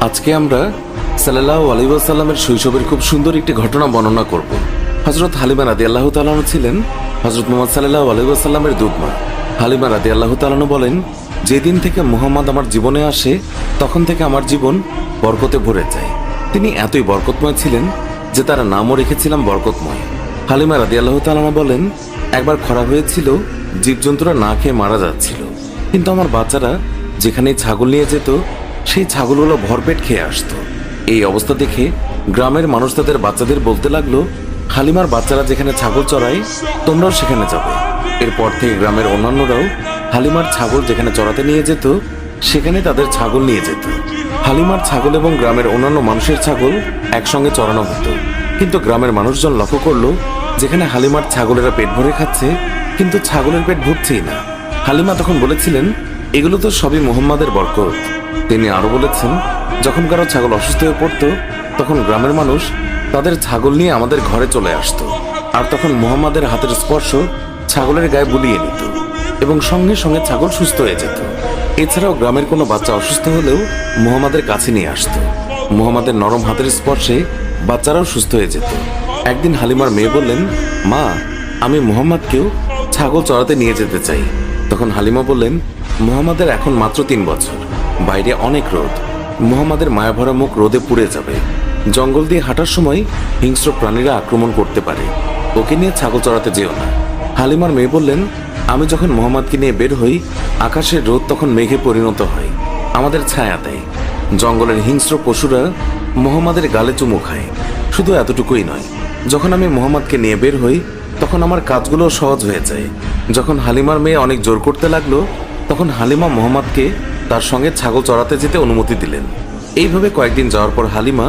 আজকে আমরা সাল্লাল্লাহু আলাইহি ওয়াসাল্লামের শৈশবের খুব সুন্দর একটি ঘটনা বর্ণনা করব। হযরত হালিমা রাদিয়াল্লাহু তাআলা ছিলেন হযরত মুহাম্মদ সাল্লাল্লাহু আলাইহি ওয়াসাল্লামের দুধমা। হালিমা রাদিয়াল্লাহু তাআলা বলেন, যেদিন থেকে মুহাম্মদ আমার জীবনে আসে তখন থেকে আমার জীবন বরকতে ভরে যায়। তিনি এতই বরকতময় ছিলেন যে তার নামও রেখেছিলাম বরকতময়। হালিমা রাদিয়াল্লাহু তাআলা বলেন, একবার খরা হয়েছিল, জীবজন্তুরা না খেয়ে মারা যাচ্ছিল, কিন্তু আমার বাচ্চারা যেখানেই ছাগল নিয়ে যেত সেই ছাগলগুলো ভরপেট খেয়ে আসতো। এই অবস্থা দেখে গ্রামের মানুষ তাদের বাচ্চাদের বলতে লাগলো, হালিমার বাচ্চারা যেখানে ছাগল চড়ায় তোমরাও সেখানে যাবে। এরপর থেকে গ্রামের অন্যান্যরাও হালিমার ছাগল যেখানে চড়াতে নিয়ে যেত সেখানে তাদের ছাগল নিয়ে যেত। হালিমার ছাগল এবং গ্রামের অন্যান্য মানুষের ছাগল একসঙ্গে চড়ানো হতো। কিন্তু গ্রামের মানুষজন লক্ষ্য করলো, যেখানে হালিমার ছাগলেরা পেট ভরে খাচ্ছে কিন্তু ছাগলের পেট ভরছেই না। হালিমা তখন বলেছিলেন, এগুলো তো সবই মুহাম্মাদের বরকত। তিনি আরো বলেছেন, যখন কারো ছাগল অসুস্থ হয়ে পড়তো তখন গ্রামের মানুষ তাদের ছাগল নিয়ে আমাদের ঘরে চলে আসতো, আর তখন মুহাম্মাদের হাতের স্পর্শ ছাগলের গায়ে বুলিয়ে নিত এবং সঙ্গে সঙ্গে ছাগল সুস্থ হয়ে যেত। এছাড়াও গ্রামের কোনো বাচ্চা অসুস্থ হলেও মুহাম্মাদের কাছে নিয়ে আসতো। মুহাম্মাদের নরম হাতের স্পর্শে বাচ্চারাও সুস্থ হয়ে যেত। একদিন হালিমার মেয়ে বললেন, মা, আমি মুহাম্মাদকেও ছাগল চড়াতে নিয়ে যেতে চাই। তখন হালিমা বললেন, মুহাম্মাদের এখন মাত্র 3 বছর, বাইরে অনেক রোদ, মুহাম্মাদের মায়াভরা মুখ রোদে পুড়ে যাবে। জঙ্গল দিয়ে হাঁটার সময় হিংস্র প্রাণীরা আক্রমণ করতে পারে, ওকে নিয়ে ছাগল চড়াতে যেও না। হালিমার মেয়ে বললেন, আমি যখন মুহাম্মাদকে নিয়ে বের হই আকাশের রোদ তখন মেঘে পরিণত হয়, আমাদের ছায়া দেয়। জঙ্গলের হিংস্র পশুরা মুহাম্মাদের গালে চুমু খায়। শুধু এতটুকুই নয়, যখন আমি মুহাম্মাদকে নিয়ে বের হই তখন আমার কাজগুলো সহজ হয়ে যায়। যখন হালিমার মেয়ে অনেক জোর করতে লাগলো তখন হালিমা মুহাম্মাদকে তার সঙ্গে ছাগল চড়াতে যেতে অনুমতি দিলেন। এইভাবে কয়েকদিন যাওয়ার পর হালিমা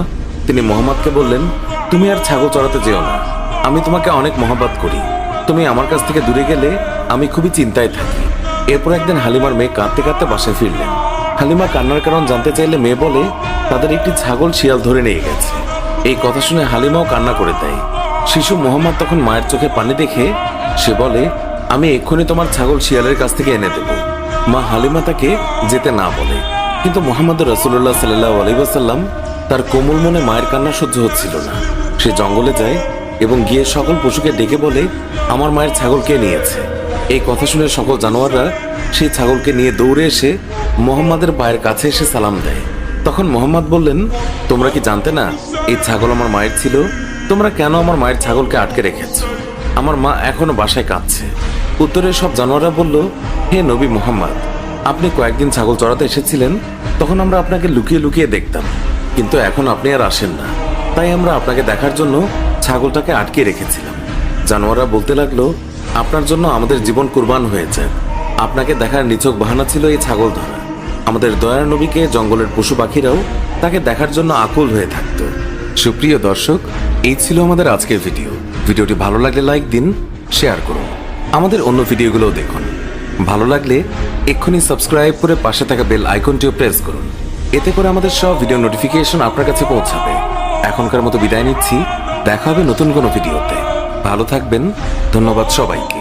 তিনি মুহাম্মাদকে বললেন, তুমি আর ছাগল চড়াতে যেও না, আমি তোমাকে অনেক মহব্বত করি, তুমি আমার কাছ থেকে দূরে গেলে আমি খুবই চিন্তায় থাকি। এরপর একদিন হালিমার মেয়ে কাঁদতে কাঁদতে বাসায় ফিরলেন। হালিমা কান্নার কারণ জানতে চাইলে মেয়ে বলে, তাদের একটি ছাগল শিয়াল ধরে নিয়ে গেছে। এই কথা শুনে হালিমাও কান্না করে দেয়। শিশু মুহাম্মদ তখন মায়ের চোখে পানি দেখে সে বলে, আমি এক্ষুনি তোমার ছাগল শিয়ালের কাছ থেকে এনে দেব। মা হালিমা তাকে যেতে না বলে, কিন্তু মুহাম্মদ রাসূলুল্লাহ সাল্লাল্লাহু আলাইহি ওয়াসাল্লাম তার কোমল মনে মায়ের কান্না সহ্য হচ্ছিল না। সে জঙ্গলে যায় এবং গিয়ে সকল পশুকে ডেকে বলে, আমার মায়ের ছাগল কে নিয়েছে। এই কথা শুনে সকল জানোয়াররা সেই ছাগলকে নিয়ে দৌড়ে এসে মুহাম্মাদের পায়ের কাছে এসে সালাম দেয়। তখন মুহাম্মদ বললেন, তোমরা কি জানতে না এই ছাগল আমার মায়ের ছিল? তোমরা কেন আমার মায়ের ছাগলকে আটকে রেখেছ? আমার মা এখনো বাসায় কাঁদছে। উত্তরে সব জানোয়াররা বলল, হে নবী মুহাম্মদ, আপনি কয়েকদিন ছাগল চড়াতে এসেছিলেন, তখন আমরা আপনাকে লুকিয়ে লুকিয়ে দেখতাম, কিন্তু এখন আপনি আর আসেন না, তাই আমরা আপনাকে দেখার জন্য ছাগলটাকে আটকে রেখেছিলাম। জানোয়াররা বলতে লাগলো, আপনার জন্য আমাদের জীবন কুরবান হয়ে যায়, আপনাকে দেখার নিছক বাহানা ছিল এই ছাগল ধরা। আমাদের দয়ার নবীকে জঙ্গলের পশু পাখিরাও তাকে দেখার জন্য আকুল হয়ে থাকতো। সুপ্রিয় দর্শক, এই ছিল আমাদের আজকের ভিডিওটি ভালো লাগলে লাইক দিন, শেয়ার করুন, আমাদের অন্য ভিডিওগুলোও দেখুন। ভালো লাগলে এক্ষুনি সাবস্ক্রাইব করে পাশে থাকা বেল আইকনটিও প্রেস করুন, এতে করে আমাদের সব ভিডিও নোটিফিকেশন আপনার কাছে পৌঁছাবে। এখনকার মতো বিদায় নিচ্ছি, দেখা হবে নতুন কোনো ভিডিওতে। ভালো থাকবেন, ধন্যবাদ সবাইকে।